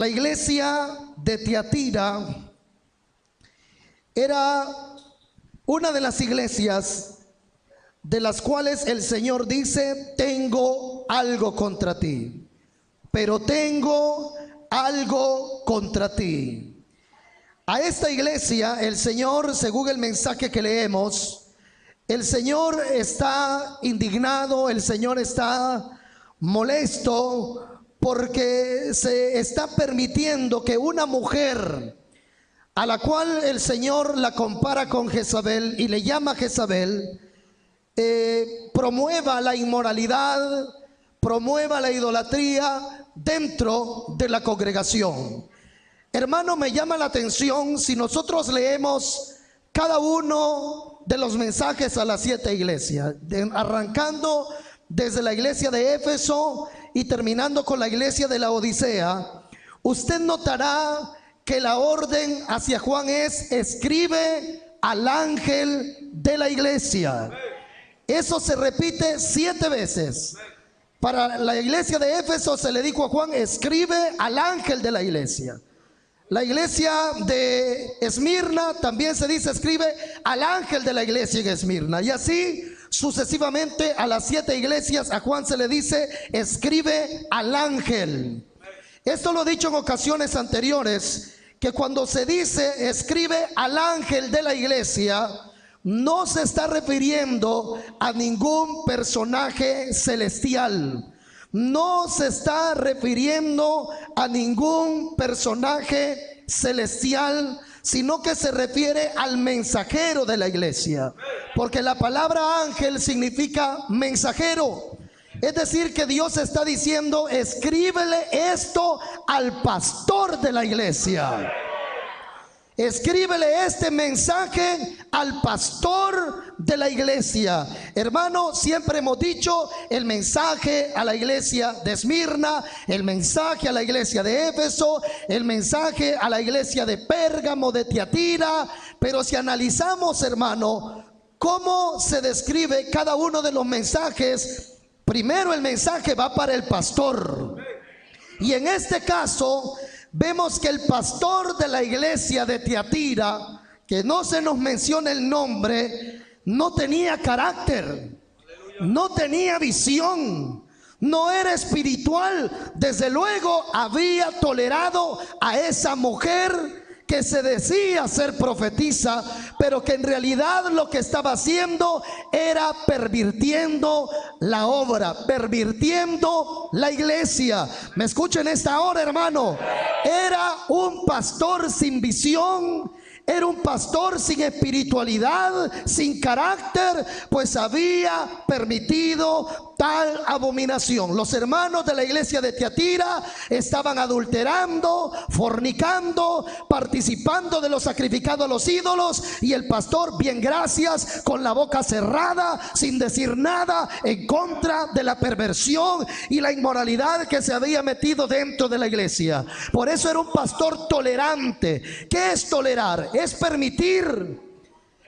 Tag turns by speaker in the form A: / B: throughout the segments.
A: La iglesia de Tiatira era una de las iglesias de las cuales el Señor dice: tengo algo contra ti, pero tengo algo contra ti. A esta iglesia el Señor, según el mensaje que leemos, el Señor está indignado, el Señor está molesto, porque se está permitiendo que una mujer, a la cual el Señor la compara con Jezabel y le llama Jezabel, promueva la inmoralidad, promueva la idolatría dentro de la congregación. Hermano, me llama la atención si nosotros leemos cada uno de los mensajes a las 7 iglesias, arrancando desde la iglesia de Éfeso y terminando con la iglesia de la Odisea. Usted notará que la orden hacia Juan es: escribe al ángel de la iglesia. Eso se repite 7 veces. Para la iglesia de Éfeso se le dijo a Juan: escribe al ángel de la iglesia. La iglesia de Esmirna también se dice: escribe al ángel de la iglesia en Esmirna. Y así sucesivamente a las 7 iglesias a Juan se le dice: escribe al ángel. Esto lo he dicho en ocasiones anteriores, que cuando se dice escribe al ángel de la iglesia, no se está refiriendo a ningún personaje celestial. No se está refiriendo a ningún personaje celestial, sino que se refiere al mensajero de la iglesia, porque la palabra ángel significa mensajero. Es decir, que Dios está diciendo: escríbele esto al pastor de la iglesia. Escríbele este mensaje al pastor de la iglesia. Hermano, siempre hemos dicho: el mensaje a la iglesia de Esmirna, el mensaje a la iglesia de Éfeso, el mensaje a la iglesia de Pérgamo, de Tiatira. Pero si analizamos, hermano, cómo se describe cada uno de los mensajes, primero el mensaje va para el pastor. Y en este caso vemos que el pastor de la iglesia de Tiatira, que no se nos menciona el nombre, no tenía carácter, no tenía visión, no era espiritual. Desde luego había tolerado a esa mujer que se decía ser profetisa, pero que en realidad lo que estaba haciendo era pervirtiendo la obra, pervirtiendo la iglesia. ¿Me escuchan esta hora, hermano? Era un pastor sin visión, era un pastor sin espiritualidad, sin carácter, pues había permitido tal abominación. Los hermanos de la iglesia de Tiatira estaban adulterando, fornicando, participando de lo sacrificado a los ídolos, y el pastor, bien gracias, con la boca cerrada, sin decir nada en contra de la perversión y la inmoralidad que se había metido dentro de la iglesia. Por eso era un pastor tolerante. ¿Qué es tolerar? Es permitir,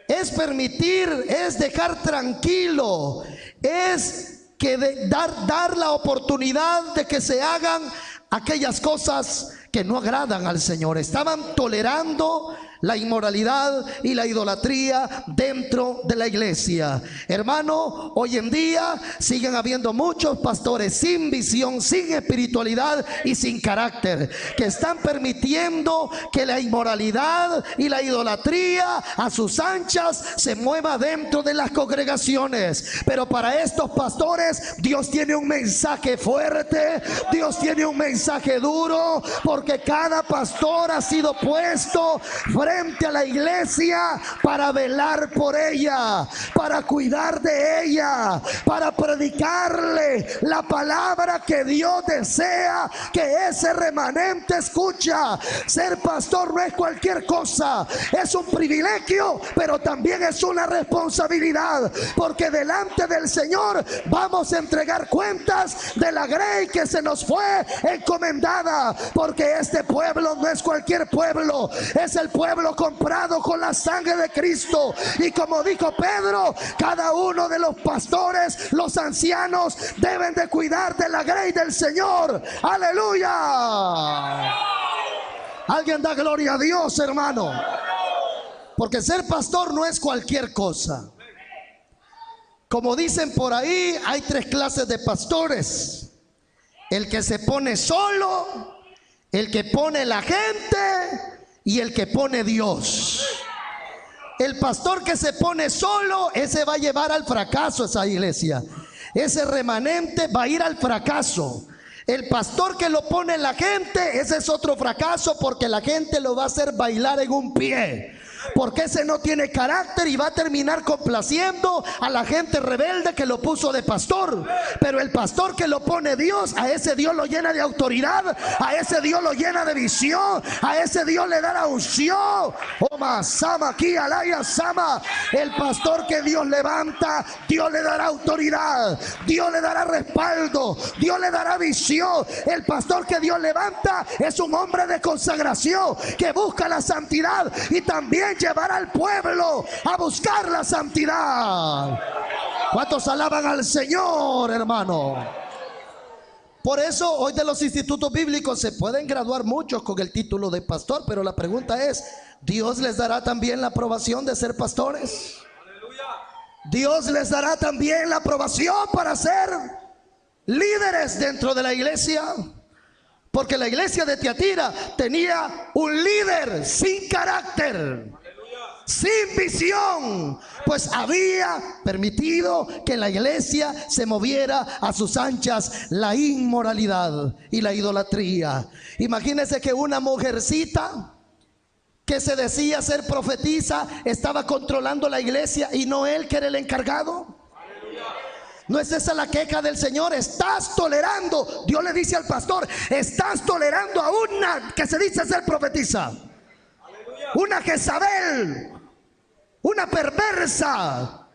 A: es dejar tranquilo, es que dar la oportunidad de que se hagan aquellas cosas que no agradan al Señor. Estaban tolerando la inmoralidad y la idolatría dentro de la iglesia. Hermano, hoy en día siguen habiendo muchos pastores sin visión, sin espiritualidad y sin carácter, que están permitiendo que la inmoralidad y la idolatría a sus anchas se mueva dentro de las congregaciones. Pero para estos pastores Dios tiene un mensaje fuerte, Dios tiene un mensaje duro, porque cada pastor ha sido puesto frente a la iglesia para velar por ella, para cuidar de ella, para predicarle la palabra que Dios desea que ese remanente escucha. Ser pastor no es cualquier cosa, es un privilegio, pero también es una responsabilidad, porque delante del Señor vamos a entregar cuentas de la grey que se nos fue encomendada, porque este pueblo no es cualquier pueblo, es el pueblo comprado con la sangre de Cristo. Y como dijo Pedro, cada uno de los pastores, los ancianos, deben de cuidar de la grey del Señor. ¡Aleluya! Alguien da gloria a Dios, hermano. Porque ser pastor no es cualquier cosa. Como dicen por ahí, hay 3 clases de pastores: el que se pone solo, el que pone la gente y el que pone Dios. El pastor que se pone solo, ese va a llevar al fracaso esa iglesia. Ese remanente va a ir al fracaso. El pastor que lo pone la gente, ese es otro fracaso, porque la gente lo va a hacer bailar en un pie. Porque ese no tiene carácter y va a terminar complaciendo a la gente rebelde que lo puso de pastor. Pero el pastor que lo pone Dios, a ese Dios lo llena de autoridad, a ese Dios lo llena de visión, a ese Dios le da la unción. Oma sama aquí alaya sama. El pastor que Dios levanta, Dios le dará autoridad, Dios le dará respaldo, Dios le dará visión. El pastor que Dios levanta es un hombre de consagración que busca la santidad y también llevar al pueblo a buscar la santidad. ¿Cuántos alaban al Señor, hermano? Por eso hoy de los institutos bíblicos se pueden graduar muchos con el título de pastor, pero la pregunta es, ¿Dios les dará también la aprobación de ser pastores? ¿Dios les dará también la aprobación para ser líderes dentro de la iglesia? Porque la iglesia de Tiatira tenía un líder sin carácter, sin visión, pues había permitido que la iglesia se moviera a sus anchas la inmoralidad y la idolatría. Imagínense que una mujercita que se decía ser profetisa estaba controlando la iglesia y no él, que era el encargado. ¿No es esa la queja del Señor? Estás tolerando, Dios le dice al pastor, estás tolerando a una que se dice ser profetisa, una Jezabel, una perversa.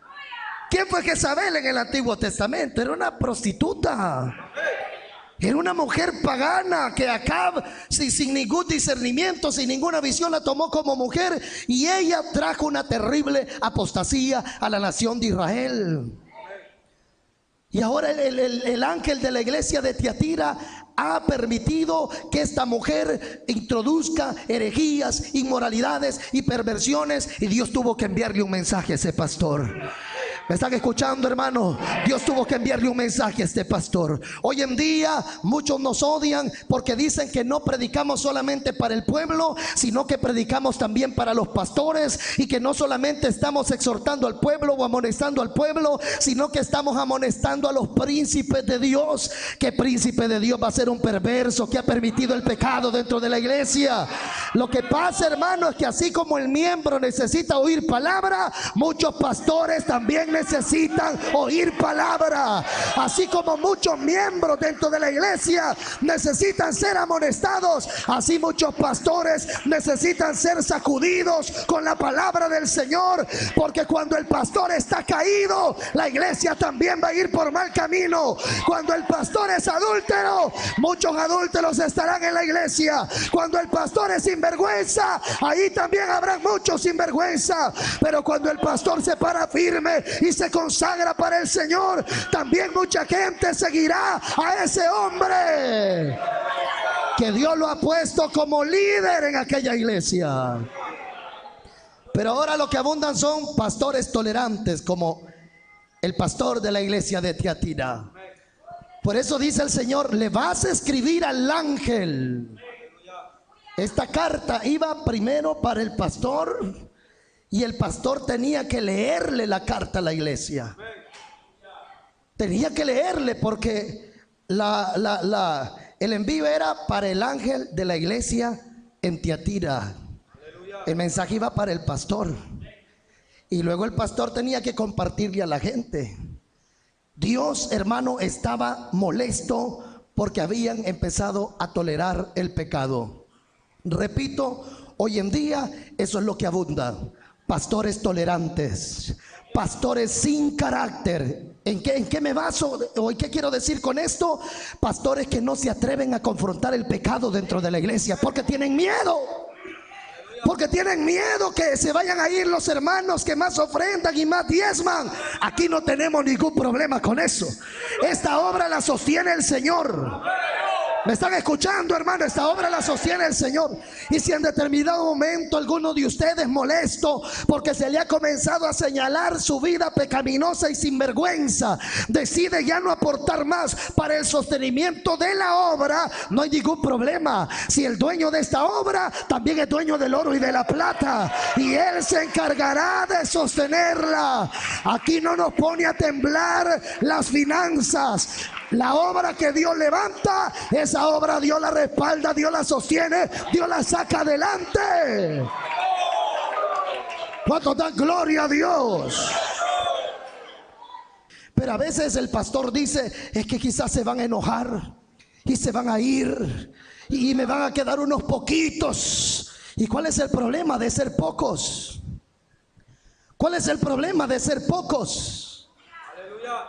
A: ¿Quién fue Jezabel en el Antiguo Testamento? Era una prostituta, era una mujer pagana que Acab, sin ningún discernimiento, sin ninguna visión, la tomó como mujer, y ella trajo una terrible apostasía a la nación de Israel. Y ahora el ángel de la iglesia de Tiatira ha permitido que esta mujer introduzca herejías, inmoralidades y perversiones, y Dios tuvo que enviarle un mensaje a ese pastor. ¿Me están escuchando, hermano? Dios tuvo que enviarle un mensaje a este pastor. Hoy en día muchos nos odian porque dicen que no predicamos solamente para el pueblo, sino que predicamos también para los pastores, y que no solamente estamos exhortando al pueblo o amonestando al pueblo, sino que estamos amonestando a los príncipes de Dios. ¿Qué príncipe de Dios va a ser un perverso que ha permitido el pecado dentro de la iglesia? Lo que pasa, hermano, es que así como el miembro necesita oír palabra, muchos pastores también necesitan oír palabra. Así como muchos miembros dentro de la iglesia necesitan ser amonestados, así muchos pastores necesitan ser sacudidos con la palabra del Señor, porque cuando el pastor está caído, la iglesia también va a ir por mal camino. Cuando el pastor es adúltero, muchos adúlteros estarán en la iglesia. Cuando el pastor es sinvergüenza, ahí también habrá muchos sinvergüenza. Pero cuando el pastor se para firme y se consagra para el Señor, también mucha gente seguirá a ese hombre que Dios lo ha puesto como líder en aquella iglesia. Pero ahora lo que abundan son pastores tolerantes, como el pastor de la iglesia de Tiatira. Por eso dice el Señor, le vas a escribir al ángel. Esta carta iba primero para el pastor, y el pastor tenía que leerle la carta a la iglesia. Tenía que leerle, porque el envío era para el ángel de la iglesia en Tiatira. El mensaje iba para el pastor, y luego el pastor tenía que compartirle a la gente. Dios, hermano, estaba molesto porque habían empezado a tolerar el pecado. Repito, hoy en día eso es lo que abunda. Pastores tolerantes, pastores sin carácter. ¿En qué me baso? ¿O qué quiero decir con esto? Pastores que no se atreven a confrontar el pecado dentro de la iglesia porque tienen miedo. Porque tienen miedo que se vayan a ir los hermanos que más ofrendan y más diezman. Aquí no tenemos ningún problema con eso. Esta obra la sostiene el Señor. ¿Me están escuchando, hermano? Esta obra la sostiene el Señor. Y si en determinado momento alguno de ustedes molesto porque se le ha comenzado a señalar su vida pecaminosa y sinvergüenza, decide ya no aportar más para el sostenimiento de la obra, no hay ningún problema. Si el dueño de esta obra también es dueño del oro y de la plata, y Él se encargará de sostenerla. Aquí no nos pone a temblar las finanzas. La obra que Dios levanta, esa obra Dios la respalda, Dios la sostiene, Dios la saca adelante. ¿Cuánto dan gloria a Dios? Pero a veces el pastor dice, es que quizás se van a enojar y se van a ir y me van a quedar unos poquitos. ¿Y cuál es el problema de ser pocos? ¿Cuál es el problema de ser pocos?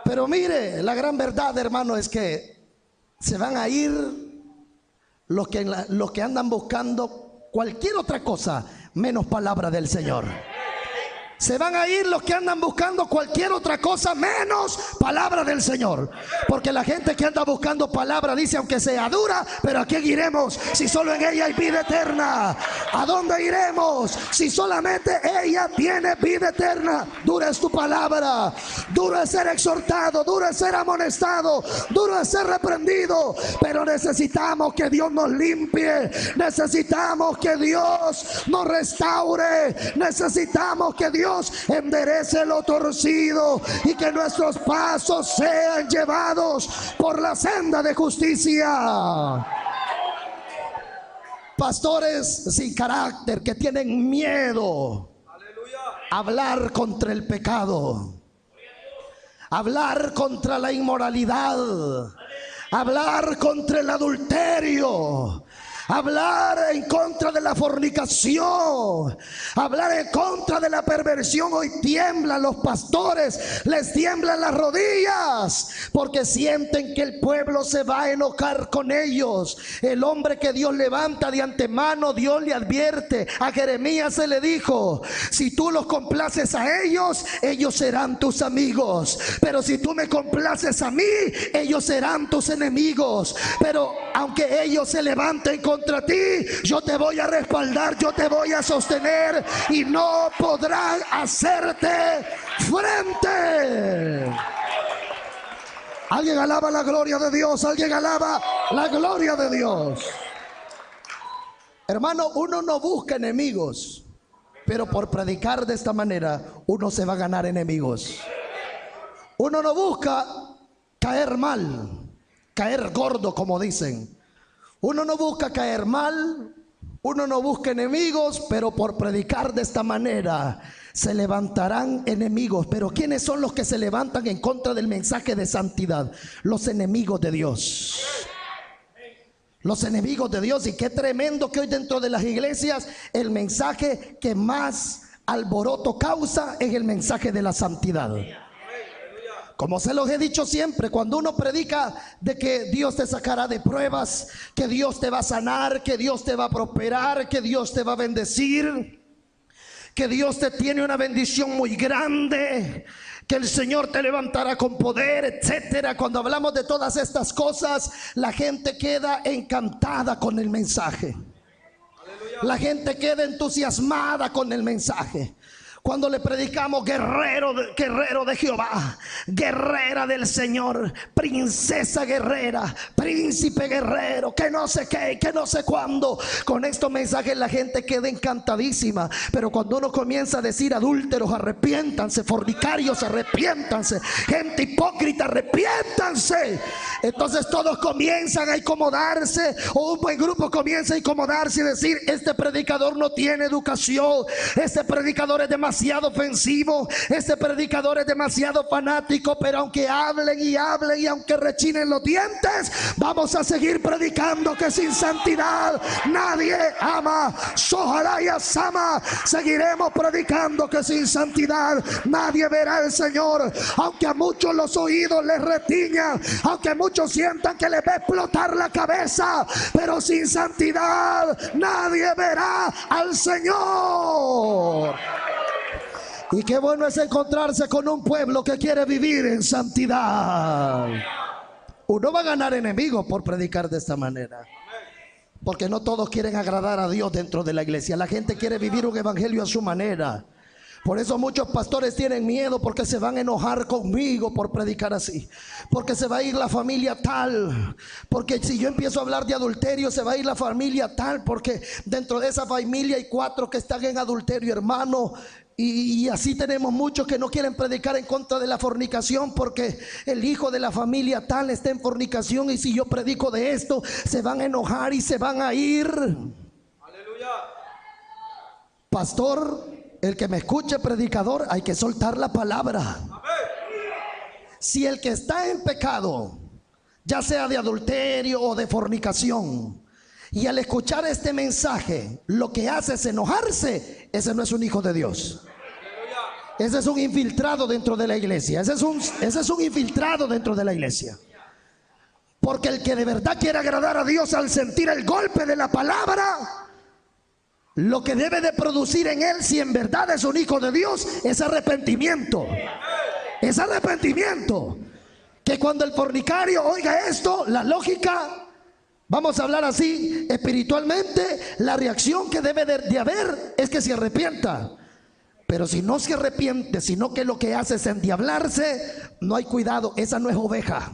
A: Pero mire, la gran verdad, hermano, es que se van a ir los que andan buscando cualquier otra cosa menos palabra del Señor. Se van a ir los que andan buscando cualquier otra cosa menos palabra del Señor. Porque la gente que anda buscando palabra dice, aunque sea dura, pero ¿a quién iremos si solo en ella hay vida eterna? ¿A dónde iremos si solamente ella tiene vida eterna? Dura es tu palabra, duro es ser exhortado, duro es ser amonestado, duro es ser reprendido. Pero necesitamos que Dios nos limpie, necesitamos que Dios nos restaure, necesitamos que Dios enderece lo torcido y que nuestros pasos sean llevados por la senda de justicia. Pastores sin carácter que tienen miedo a hablar contra el pecado, hablar contra la inmoralidad, hablar contra el adulterio, hablar en contra de la fornicación, hablar en contra de la perversión. Hoy tiemblan los pastores, les tiemblan las rodillas, porque sienten que el pueblo se va a enojar con ellos. El hombre que Dios levanta de antemano, Dios le advierte. A Jeremías se le dijo, si tú los complaces a ellos, ellos serán tus amigos. Pero si tú me complaces a mí, ellos serán tus enemigos. Pero aunque ellos se levanten contra ti, yo te voy a respaldar, yo te voy a sostener y no podrán hacerte frente. Alguien alaba la gloria de Dios, alguien alaba la gloria de Dios. Hermano, uno no busca enemigos, pero por predicar de esta manera uno se va a ganar enemigos. Uno no busca caer mal, caer gordo, como dicen. Uno no busca caer mal, uno no busca enemigos, pero por predicar de esta manera se levantarán enemigos. Pero ¿quiénes son los que se levantan en contra del mensaje de santidad? Los enemigos de Dios. Los enemigos de Dios. Y qué tremendo que hoy dentro de las iglesias el mensaje que más alboroto causa es el mensaje de la santidad. Como se los he dicho siempre, cuando uno predica de que Dios te sacará de pruebas, que Dios te va a sanar, que Dios te va a prosperar, que Dios te va a bendecir, que Dios te tiene una bendición muy grande, que el Señor te levantará con poder, etcétera. Cuando hablamos de todas estas cosas, la gente queda encantada con el mensaje. La gente queda entusiasmada con el mensaje. Cuando le predicamos guerrero de Jehová, guerrera del Señor, princesa guerrera, príncipe guerrero, que no sé qué, que no sé cuándo. Con estos mensajes la gente queda encantadísima. Pero cuando uno comienza a decir adúlteros, arrepiéntanse, fornicarios, arrepiéntanse, gente hipócrita, arrepiéntanse, entonces todos comienzan a incomodarse, o un buen grupo comienza a incomodarse y decir, este predicador no tiene educación, este predicador es demasiado ofensivo, este predicador es demasiado fanático. Pero aunque hablen y aunque rechinen los dientes, vamos a seguir predicando que sin santidad nadie ama. Soharaya Sama, seguiremos predicando que sin santidad nadie verá al Señor. Aunque a muchos los oídos les retiñan, aunque muchos sientan que les va a explotar la cabeza, pero sin santidad nadie verá al Señor. Y qué bueno es encontrarse con un pueblo que quiere vivir en santidad. Uno va a ganar enemigos por predicar de esta manera. Porque no todos quieren agradar a Dios dentro de la iglesia. La gente quiere vivir un evangelio a su manera. Por eso muchos pastores tienen miedo, porque se van a enojar conmigo por predicar así, porque se va a ir la familia tal, porque si yo empiezo a hablar de adulterio se va a ir la familia tal, porque dentro de esa familia hay 4 que están en adulterio, hermano. Y así tenemos muchos que no quieren predicar en contra de la fornicación, porque el hijo de la familia tal está en fornicación, y si yo predico de esto se van a enojar y se van a ir. Aleluya. Pastor, el que me escuche, predicador, hay que soltar la palabra. Si el que está en pecado, ya sea de adulterio o de fornicación, y al escuchar este mensaje lo que hace es enojarse, ese no es un hijo de Dios. Ese es un infiltrado dentro de la iglesia. Ese es un infiltrado dentro de la iglesia. Porque el que de verdad quiere agradar a Dios, al sentir el golpe de la palabra, lo que debe de producir en él, si en verdad es un hijo de Dios, es arrepentimiento. Es arrepentimiento. Que cuando el fornicario oiga esto, la lógica, vamos a hablar así espiritualmente, la reacción que debe de haber es que se arrepienta. Pero si no se arrepiente, sino que lo que hace es endiablarse, no hay cuidado, esa no es oveja.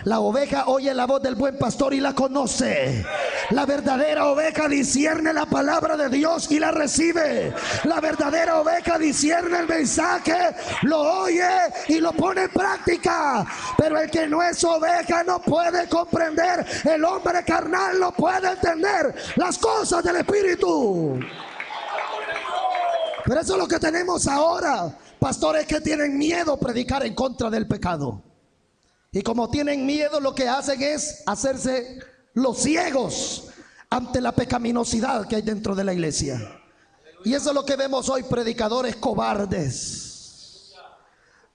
A: La oveja oye la voz del buen pastor y la conoce. La verdadera oveja discierne la palabra de Dios y la recibe. La verdadera oveja discierne el mensaje, lo oye y lo pone en práctica. Pero el que no es oveja no puede comprender. El hombre carnal no puede entender las cosas del Espíritu. Pero eso es lo que tenemos ahora. Pastores que tienen miedo a predicar en contra del pecado. Y como tienen miedo, lo que hacen es hacerse los ciegos ante la pecaminosidad que hay dentro de la iglesia. Y eso es lo que vemos hoy, predicadores cobardes.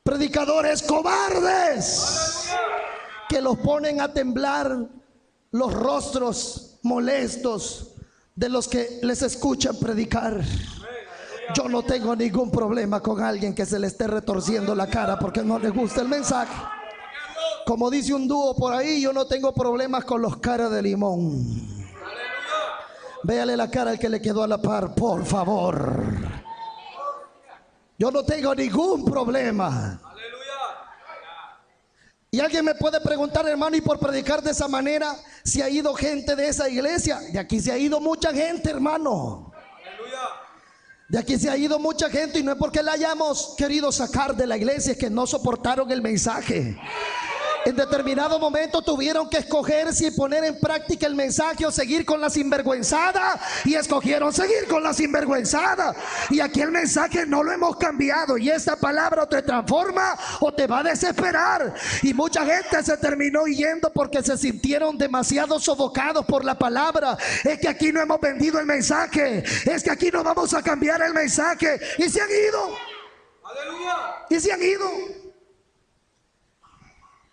A: Predicadores cobardes que los ponen a temblar los rostros molestos de los que les escuchan predicar. Yo no tengo ningún problema con alguien que se le esté retorciendo la cara porque no le gusta el mensaje. Como dice un dúo por ahí, yo no tengo problemas con los caras de limón. Véale la cara al que le quedó a la par, por favor. Yo no tengo ningún problema. Y alguien me puede preguntar, hermano, y por predicar de esa manera, si ha ido gente de esa iglesia. De aquí se ha ido mucha gente, hermano. De aquí se ha ido mucha gente, y no es porque la hayamos querido sacar de la iglesia, es que no soportaron el mensaje. En determinado momento tuvieron que escoger si poner en práctica el mensaje o seguir con la sinvergüenzada, y escogieron seguir con la sinvergüenzada. Y aquí el mensaje no lo hemos cambiado, y esta palabra o te transforma o te va a desesperar. Y mucha gente se terminó yendo porque se sintieron demasiado sofocados por la palabra. Es que aquí no hemos vendido el mensaje, es que aquí no vamos a cambiar el mensaje, y se han ido. ¡Aleluya! Y se han ido.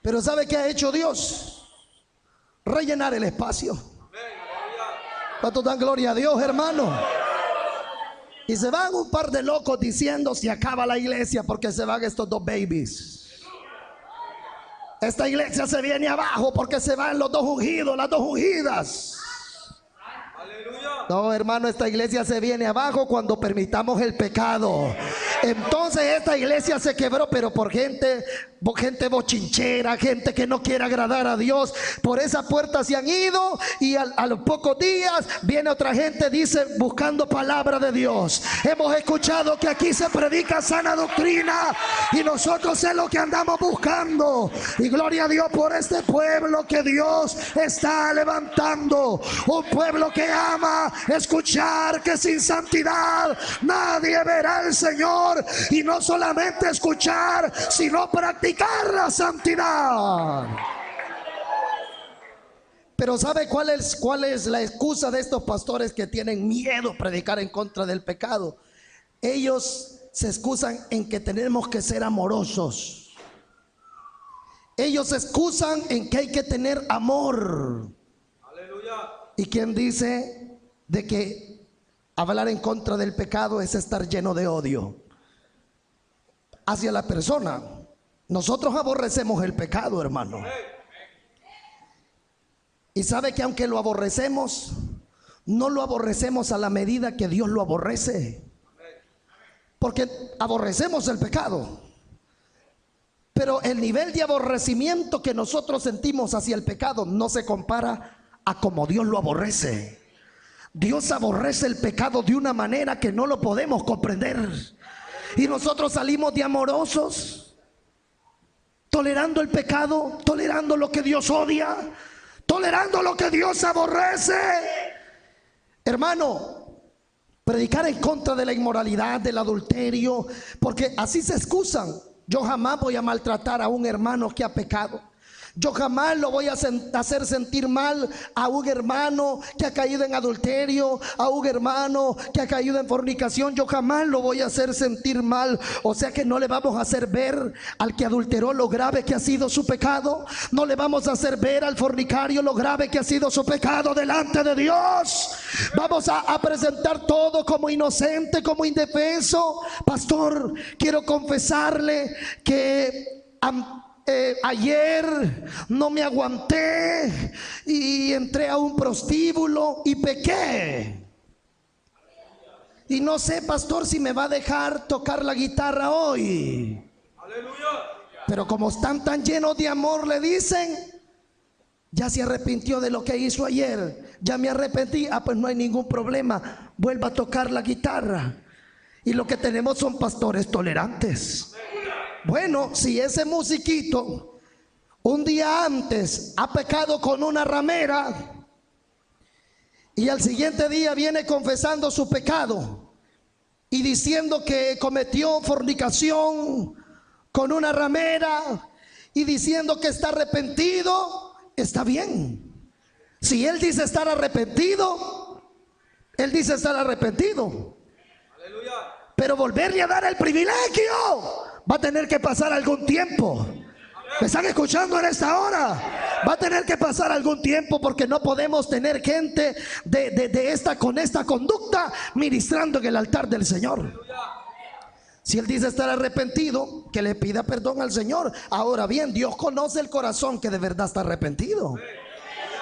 A: Pero ¿sabe qué ha hecho Dios? Rellenar el espacio. ¿Cuánto dan gloria a Dios, hermano? Y se van un par de locos diciendo se acaba la iglesia porque se van estos dos babies. Esta iglesia se viene abajo porque se van los dos ungidos, las dos ungidas. No, hermano, esta iglesia se viene abajo cuando permitamos el pecado. Entonces esta iglesia se quebró, pero por gente bochinchera, gente que no quiere agradar a Dios. Por esa puerta se han ido, y a los pocos días viene otra gente, dice, buscando palabra de Dios. Hemos escuchado que aquí se predica sana doctrina, y nosotros es lo que andamos buscando. Y gloria a Dios por este pueblo que Dios está levantando. Un pueblo que ama escuchar que sin santidad nadie verá al Señor. Y no solamente escuchar, sino practicar la santidad. Pero ¿sabe cuál es la excusa de estos pastores que tienen miedo a predicar en contra del pecado? Ellos se excusan en que tenemos que ser amorosos. Ellos se excusan en que hay que tener amor. Aleluya. ¿Y quién dice de que hablar en contra del pecado es estar lleno de odio hacia la persona? Nosotros aborrecemos el pecado, hermano. Y sabe que aunque lo aborrecemos, no lo aborrecemos a la medida que Dios lo aborrece. Porque aborrecemos el pecado, pero el nivel de aborrecimiento que nosotros sentimos hacia el pecado no se compara a como Dios lo aborrece. Dios aborrece el pecado de una manera que no lo podemos comprender. Y nosotros salimos de amorosos, tolerando el pecado, tolerando lo que Dios odia, tolerando lo que Dios aborrece. Hermano, predicar en contra de la inmoralidad, del adulterio, porque así se excusan. Yo jamás voy a maltratar a un hermano que ha pecado. Yo jamás lo voy a hacer sentir mal a un hermano que ha caído en adulterio, a un hermano que ha caído en fornicación. Yo jamás lo voy a hacer sentir mal. O sea que no le vamos a hacer ver al que adulteró lo grave que ha sido su pecado. No le vamos a hacer ver al fornicario lo grave que ha sido su pecado delante de Dios. Vamos a presentar todo como inocente, como indefenso. Pastor, quiero confesarle que ayer no me aguanté y entré a un prostíbulo y pequé. Y no sé, pastor, si me va a dejar tocar la guitarra hoy. Pero como están tan llenos de amor, le dicen, ya se arrepintió de lo que hizo ayer. Ya me arrepentí. Pues no hay ningún problema, vuelva a tocar la guitarra. Y lo que tenemos son pastores tolerantes. Bueno, si ese musiquito un día antes ha pecado con una ramera y al siguiente día viene confesando su pecado y diciendo que cometió fornicación con una ramera y diciendo que está arrepentido, está bien. Si él dice estar arrepentido, él dice estar arrepentido. Pero volverle a dar el privilegio va a tener que pasar algún tiempo. ¿Me están escuchando en esta hora? Va a tener que pasar algún tiempo, porque no podemos tener gente con esta conducta ministrando en el altar del Señor. Si él dice estar arrepentido, que le pida perdón al Señor. Ahora bien, Dios conoce el corazón que de verdad está arrepentido.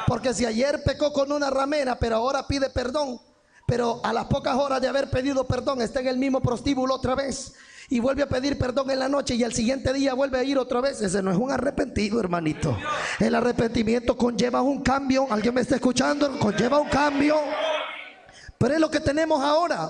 A: Porque si ayer pecó con una ramera, pero ahora pide perdón, pero a las pocas horas de haber pedido perdón está en el mismo prostíbulo otra vez y vuelve a pedir perdón en la noche y al siguiente día vuelve a ir otra vez, ese no es un arrepentido, hermanito. El arrepentimiento conlleva un cambio. ¿Alguien me está escuchando? Conlleva un cambio. Pero es lo que tenemos ahora.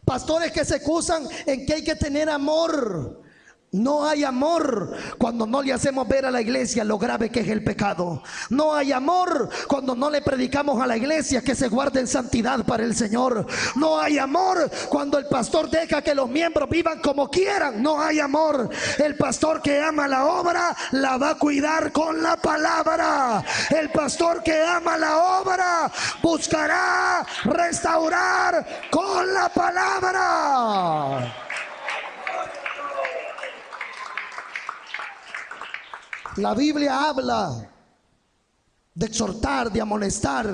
A: Pastores que se excusan en que hay que tener amor. No hay amor cuando no le hacemos ver a la iglesia lo grave que es el pecado. No hay amor cuando no le predicamos a la iglesia que se guarde en santidad para el Señor. No hay amor cuando el pastor deja que los miembros vivan como quieran. No hay amor. El pastor que ama la obra la va a cuidar con la palabra. El pastor que ama la obra buscará restaurar con la palabra. La Biblia habla de exhortar, de amonestar.